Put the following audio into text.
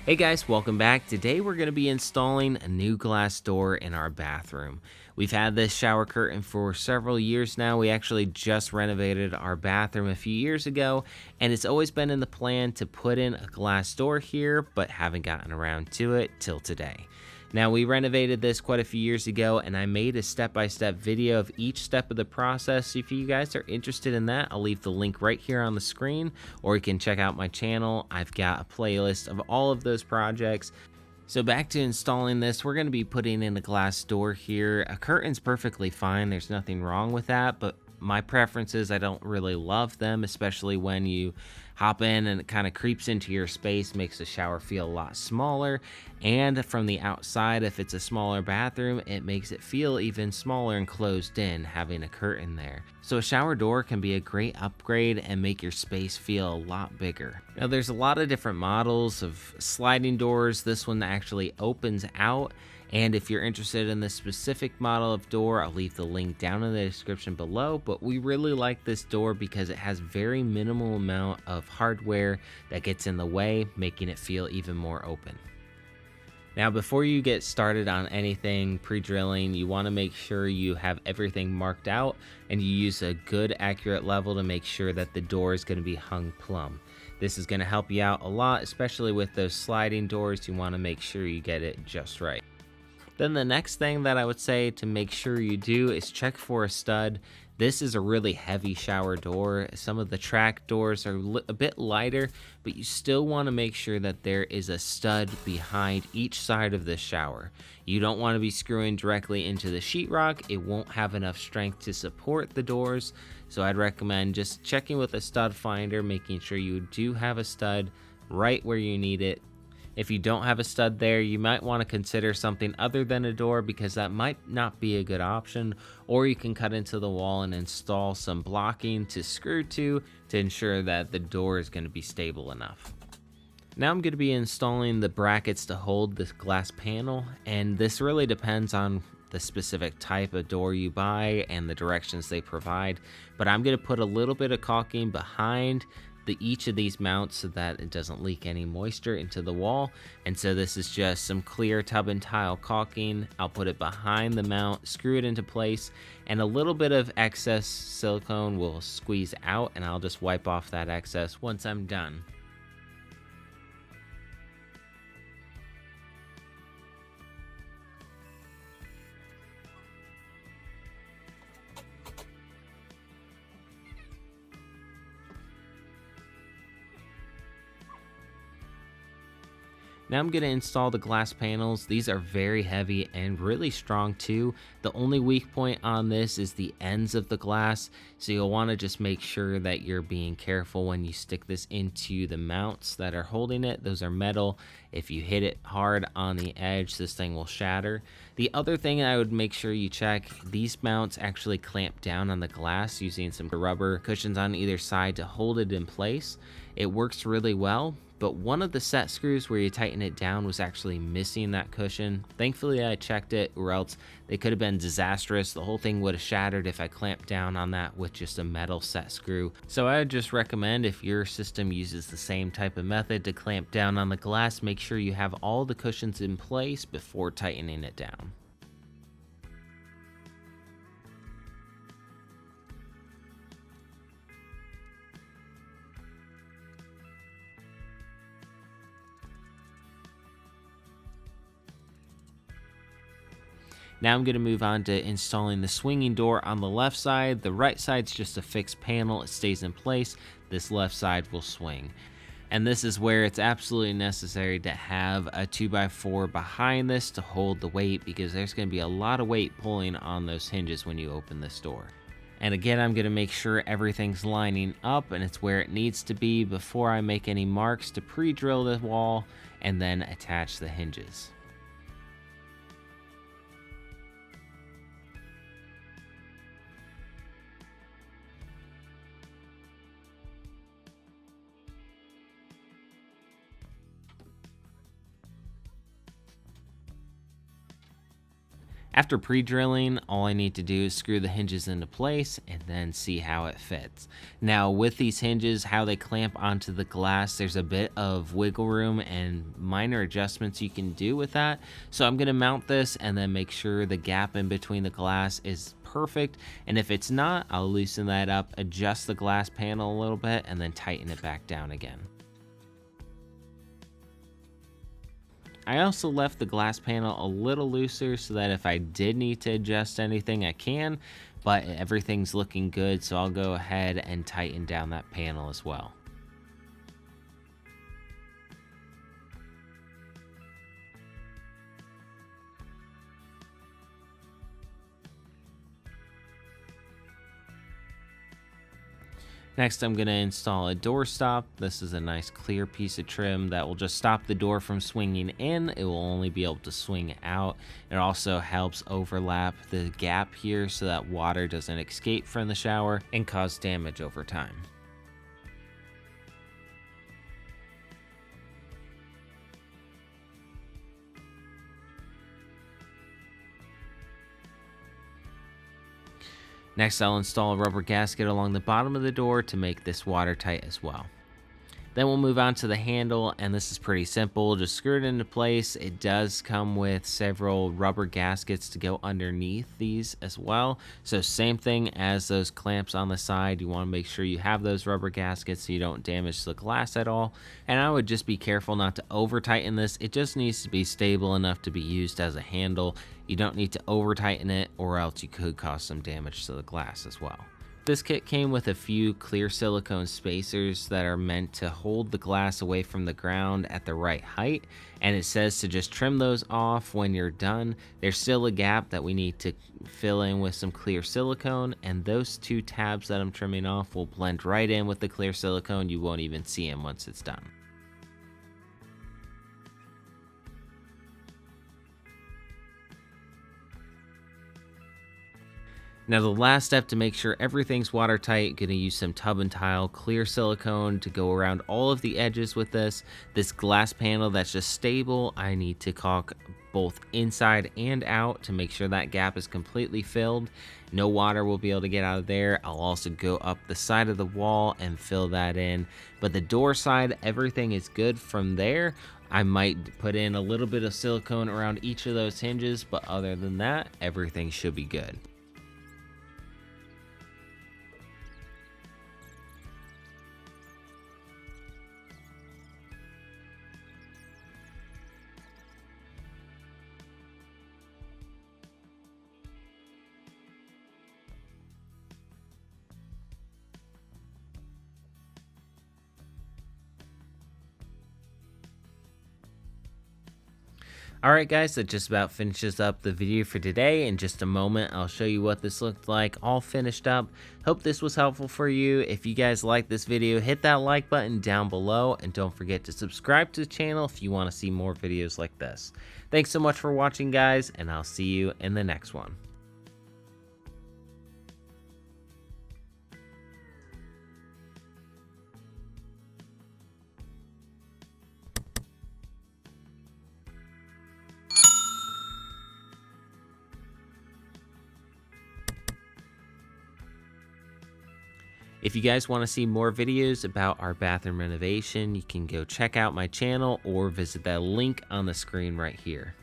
Hey guys, welcome back. Today we're going to be installing a new glass door in our bathroom. We've had this shower curtain for several years now. We actually just renovated our bathroom a few years ago, and it's always been in the plan to put in a glass door here, but haven't gotten around to it till today. Now, we renovated this quite a few years ago, and I made a step-by-step video of each step of the process. So if you guys are interested in that, I'll leave the link right here on the screen, or you can check out my channel. I've got a playlist of all of those projects. So back to installing this, we're going to be putting in a glass door here. A curtain's perfectly fine. There's nothing wrong with that, but my preference is I don't really love them, especially when you hop in and it kind of creeps into your space, makes the shower feel a lot smaller. And from the outside, if it's a smaller bathroom, it makes it feel even smaller and closed in, having a curtain there. So a shower door can be a great upgrade and make your space feel a lot bigger. Now there's a lot of different models of sliding doors. This one actually opens out. And if you're interested in this specific model of door, I'll leave the link down in the description below. But we really like this door because it has very minimal amount of hardware that gets in the way, making it feel even more open. Now, before you get started on anything pre-drilling, you want to make sure you have everything marked out and you use a good accurate level to make sure that the door is going to be hung plumb. This is going to help you out a lot, especially with those sliding doors. You want to make sure you get it just right. Then the next thing that I would say to make sure you do is check for a stud. This is a really heavy shower door. Some of the track doors are a bit lighter, but you still want to make sure that there is a stud behind each side of the shower. You don't want to be screwing directly into the sheetrock. It won't have enough strength to support the doors. So I'd recommend just checking with a stud finder, making sure you do have a stud right where you need it. If you don't have a stud there, you might want to consider something other than a door because that might not be a good option, or you can cut into the wall and install some blocking to screw to ensure that the door is going to be stable enough. Now I'm going to be installing the brackets to hold this glass panel, and this really depends on the specific type of door you buy and the directions they provide, but I'm going to put a little bit of caulking behind each of these mounts so that it doesn't leak any moisture into the wall. And so this is just some clear tub and tile caulking. I'll put it behind the mount, screw it into place, and a little bit of excess silicone will squeeze out, and I'll just wipe off that excess once I'm done. Now I'm going to install the glass panels. These are very heavy and really strong too. The only weak point on this is the ends of the glass, so you'll want to just make sure that you're being careful when you stick this into the mounts that are holding it. Those are metal. If you hit it hard on the edge, this thing will shatter. The other thing I would make sure you check, these mounts actually clamp down on the glass using some rubber cushions on either side to hold it in place. It works really well, but one of the set screws where you tighten it down was actually missing that cushion. Thankfully I checked it, or else they could have been disastrous. The whole thing would have shattered if I clamped down on that with just a metal set screw. So I would just recommend, if your system uses the same type of method to clamp down on the glass, make sure you have all the cushions in place before tightening it down. Now I'm going to move on to installing the swinging door on the left side. The right side's just a fixed panel. It stays in place. This left side will swing. And this is where it's absolutely necessary to have a 2x4 behind this to hold the weight, because there's going to be a lot of weight pulling on those hinges when you open this door. And again, I'm going to make sure everything's lining up and it's where it needs to be before I make any marks to pre-drill the wall and then attach the hinges. After pre-drilling, all I need to do is screw the hinges into place and then see how it fits. Now with these hinges, how they clamp onto the glass, there's a bit of wiggle room and minor adjustments you can do with that. So I'm gonna mount this and then make sure the gap in between the glass is perfect. And if it's not, I'll loosen that up, adjust the glass panel a little bit, and then tighten it back down again. I also left the glass panel a little looser so that if I did need to adjust anything, I can, but everything's looking good, so I'll go ahead and tighten down that panel as well. Next, I'm going to install a door stop. This is a nice clear piece of trim that will just stop the door from swinging in. It will only be able to swing out. It also helps overlap the gap here so that water doesn't escape from the shower and cause damage over time. Next, I'll install a rubber gasket along the bottom of the door to make this watertight as well. Then we'll move on to the handle, and this is pretty simple. Just screw it into place. It does come with several rubber gaskets to go underneath these as well. So same thing as those clamps on the side. You want to make sure you have those rubber gaskets so you don't damage the glass at all. And I would just be careful not to over tighten this. It just needs to be stable enough to be used as a handle. You don't need to over tighten it, or else you could cause some damage to the glass as well. This kit came with a few clear silicone spacers that are meant to hold the glass away from the ground at the right height, and it says to just trim those off when you're done. There's still a gap that we need to fill in with some clear silicone, and those two tabs that I'm trimming off will blend right in with the clear silicone. You won't even see them once it's done. Now the last step to make sure everything's watertight, gonna use some tub and tile clear silicone to go around all of the edges with this. This glass panel that's just stable, I need to caulk both inside and out to make sure that gap is completely filled. No water will be able to get out of there. I'll also go up the side of the wall and fill that in. But the door side, everything is good from there. I might put in a little bit of silicone around each of those hinges, but other than that, everything should be good. Alright guys, that just about finishes up the video for today. In just a moment, I'll show you what this looked like all finished up. Hope this was helpful for you. If you guys like this video, hit that like button down below, and don't forget to subscribe to the channel if you want to see more videos like this. Thanks so much for watching guys, and I'll see you in the next one. If you guys want to see more videos about our bathroom renovation, you can go check out my channel or visit that link on the screen right here.